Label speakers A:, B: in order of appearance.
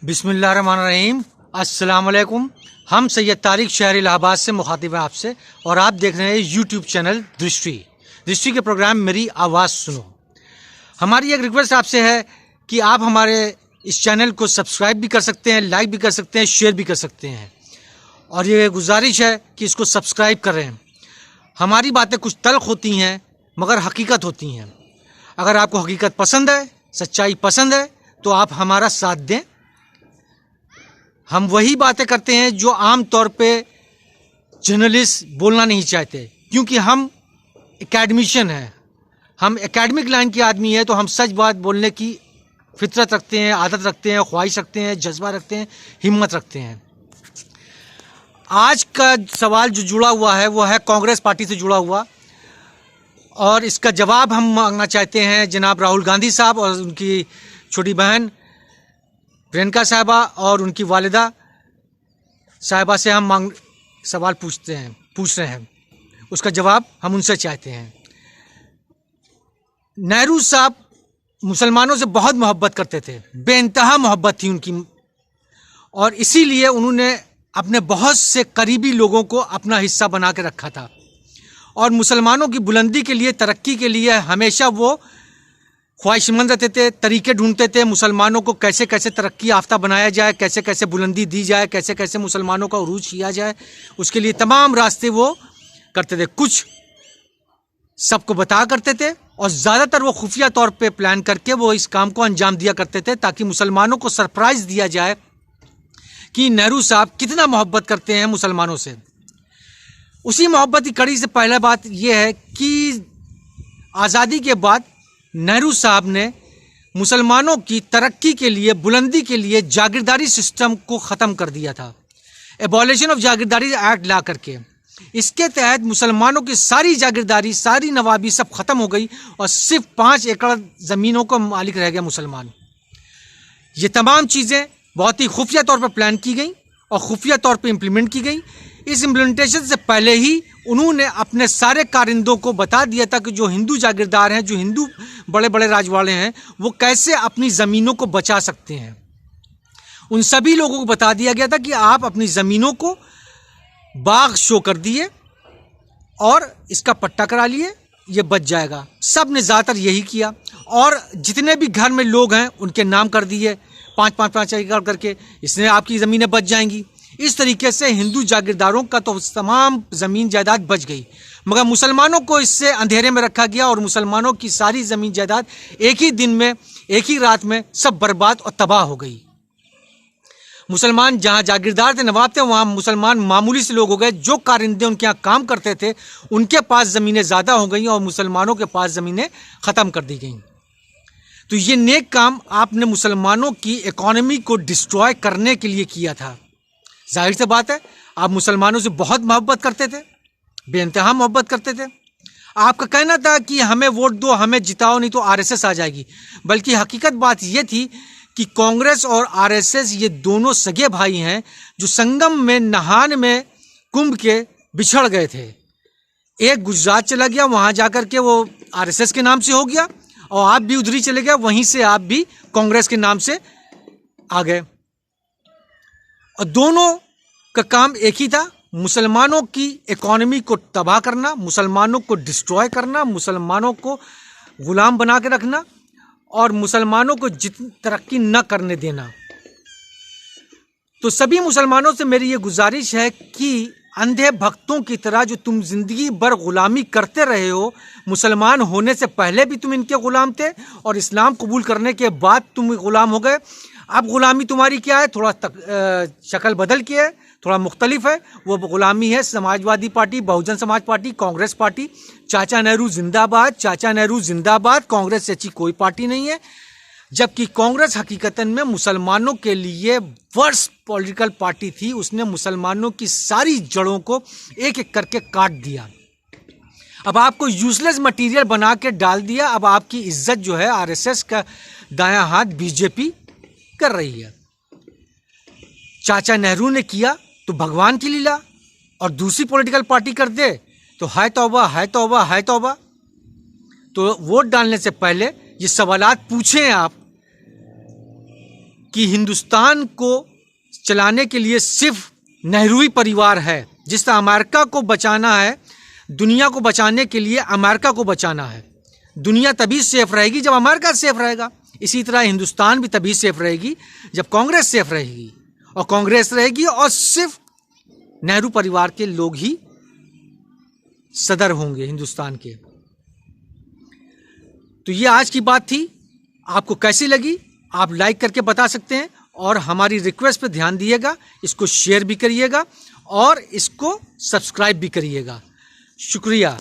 A: बिस्मिल्लाहिर्रहमानिर्रहीम। अस्सलाम वालेकुम। हम सैयद तारिक शहर इलाहाबाद से मुखातिब हैं आपसे, और आप देख रहे हैं यूट्यूब चैनल दृष्टि के प्रोग्राम मेरी आवाज़ सुनो। हमारी एक रिक्वेस्ट आपसे है कि आप हमारे इस चैनल को सब्सक्राइब भी कर सकते हैं, लाइक भी कर सकते हैं, शेयर भी कर सकते हैं, और ये गुजारिश है कि इसको सब्सक्राइब करें। हमारी बातें कुछ तल्ख होती हैं मगर हकीकत होती हैं। अगर आपको हकीकत पसंद है, सच्चाई पसंद है, तो आप हमारा साथ दें। हम वही बातें करते हैं जो आम तौर पे जर्नलिस्ट बोलना नहीं चाहते, क्योंकि हम एकेडमिशियन हैं, हम एकेडमिक लाइन के आदमी हैं, तो हम सच बात बोलने की फितरत रखते हैं, आदत रखते हैं, ख्वाहिश रखते हैं, जज्बा रखते हैं, हिम्मत रखते हैं। आज का सवाल जो जुड़ा हुआ है वो है कांग्रेस पार्टी से जुड़ा हुआ, और इसका जवाब हम मांगना चाहते हैं जनाब राहुल गांधी साहब और उनकी छोटी बहन प्रियंका साहिबा और उनकी वालिदा साहिबा से हम सवाल पूछ रहे हैं। उसका जवाब हम उनसे चाहते हैं। नेहरू साहब मुसलमानों से बहुत मोहब्बत करते थे, बेइंतहा मोहब्बत थी उनकी, और इसीलिए उन्होंने अपने बहुत से करीबी लोगों को अपना हिस्सा बना के रखा था, और मुसलमानों की बुलंदी के लिए, तरक्की के लिए हमेशा वो ख्वाहिशमंद रहते थे, तरीके ढूंढते थे मुसलमानों को कैसे कैसे तरक्की याफ्ता बनाया जाए, कैसे कैसे बुलंदी दी जाए, कैसे कैसे मुसलमानों का उरूज किया जाए, उसके लिए तमाम रास्ते वो करते थे। कुछ सबको बता करते थे, और ज़्यादातर वो खुफिया तौर पे प्लान करके वो इस काम को अंजाम दिया करते थे, ताकि मुसलमानों को सरप्राइज दिया जाए कि नेहरू साहब कितना मोहब्बत करते हैं मुसलमानों से। उसी मोहब्बत की कड़ी से पहला बात यह है कि आज़ादी के बाद नेहरू साहब ने मुसलमानों की तरक्की के लिए, बुलंदी के लिए जागीरदारी सिस्टम को ख़त्म कर दिया था, एबॉलिशन ऑफ जागीरदारी एक्ट ला करके। इसके तहत मुसलमानों की सारी जागीरदारी, सारी नवाबी सब ख़त्म हो गई, और सिर्फ 5 एकड़ ज़मीनों का मालिक रह गया मुसलमान। ये तमाम चीज़ें बहुत ही खुफिया तौर पर प्लान की गई और खुफिया तौर पर इम्प्लीमेंट की गई। इस इम्प्लीमेंटेशन से पहले ही उन्होंने अपने सारे कारिंदों को बता दिया था कि जो हिंदू जागीरदार हैं, जो हिंदू बड़े बड़े राजवाड़े हैं, वो कैसे अपनी ज़मीनों को बचा सकते हैं। उन सभी लोगों को बता दिया गया था कि आप अपनी ज़मीनों को बाग शो कर दिए और इसका पट्टा करा लिए, ये बच जाएगा। सब ने ज़्यादातर यही किया, और जितने भी घर में लोग हैं उनके नाम कर दिए 5-5 एकड़ करके, इसने आपकी ज़मीनें बच जाएंगी। इस तरीके से हिंदू जागीरदारों का तो तमाम ज़मीन जायदाद बच गई, मगर मुसलमानों को इससे अंधेरे में रखा गया, और मुसलमानों की सारी ज़मीन जायदाद एक ही दिन में, एक ही रात में सब बर्बाद और तबाह हो गई। मुसलमान जहाँ जागीरदार थे, नवाब थे, वहाँ मुसलमान मामूली से लोग हो गए। जो कारिंदे उनके यहाँ काम करते थे, उनके पास ज़मीनें ज़्यादा हो गई और मुसलमानों के पास ज़मीनें ख़त्म कर दी गई। तो ये नेक काम आपने मुसलमानों की इकॉनमी को डिस्ट्रॉय करने के लिए किया था। जाहिर सी बात है, आप मुसलमानों से बहुत मोहब्बत करते थे, बेइंतहा मोहब्बत करते थे। आपका कहना था कि हमें वोट दो, हमें जिताओ, नहीं तो आरएसएस आ जाएगी। बल्कि हकीकत बात यह थी कि कांग्रेस और आरएसएस ये दोनों सगे भाई हैं, जो संगम में नहान में कुंभ के बिछड़ गए थे। एक गुजरात चला गया, वहाँ जाकर के वो आरएसएस के नाम से हो गया, और आप भी उधर ही चले गए, वहीं से आप भी कांग्रेस के नाम से आ गए। और दोनों का काम एक ही था, मुसलमानों की इकॉनमी को तबाह करना, मुसलमानों को डिस्ट्रॉय करना, मुसलमानों को गुलाम बना के रखना, और मुसलमानों को जितनी तरक्की न करने देना। तो सभी मुसलमानों से मेरी ये गुजारिश है कि अंधे भक्तों की तरह जो तुम जिंदगी भर गुलामी करते रहे हो, मुसलमान होने से पहले भी तुम इनके गुलाम थे, और इस्लाम कबूल करने के बाद तुम गुलाम हो गए। अब गुलामी तुम्हारी क्या है, थोड़ा शक्ल बदल के है, थोड़ा मुख्तलिफ है। वो गुलामी है Samajwadi party, Bahujan Samaj party, Congress party. चाचा नेहरू जिंदाबाद, चाचा नेहरू जिंदाबाद। कांग्रेस से अच्छी कोई पार्टी नहीं है, जबकि कांग्रेस हकीकतन में मुसलमानों के लिए वर्स्ट पॉलिटिकल पार्टी थी। उसने मुसलमानों की सारी जड़ों को एक एक करके काट दिया। अब आपको यूजलेस मटेरियल बना के डाल दिया। अब आपकी इज्जत जो है आरएसएस का दायां हाथ बीजेपी कर रही है। चाचा नेहरू ने किया तो भगवान की लीला, और दूसरी पॉलिटिकल पार्टी कर दे तो हाय तौबा, हाय तौबा, हाय तौबा। तो वोट डालने से पहले ये सवालात पूछें आप कि हिंदुस्तान को चलाने के लिए सिर्फ नेहरू ही परिवार है। जिस तरह अमेरिका को बचाना है, दुनिया को बचाने के लिए अमेरिका को बचाना है। दुनिया तभी सेफ रहेगी जब अमेरिका सेफ रहेगा। इसी तरह हिंदुस्तान भी तभी सेफ रहेगी जब कांग्रेस सेफ रहेगी, और कांग्रेस रहेगी और सिर्फ नेहरू परिवार के लोग ही सदर होंगे हिंदुस्तान के। तो ये आज की बात थी। आपको कैसी लगी आप लाइक करके बता सकते हैं, और हमारी रिक्वेस्ट पे ध्यान दिएगा, इसको शेयर भी करिएगा और इसको सब्सक्राइब भी करिएगा। शुक्रिया।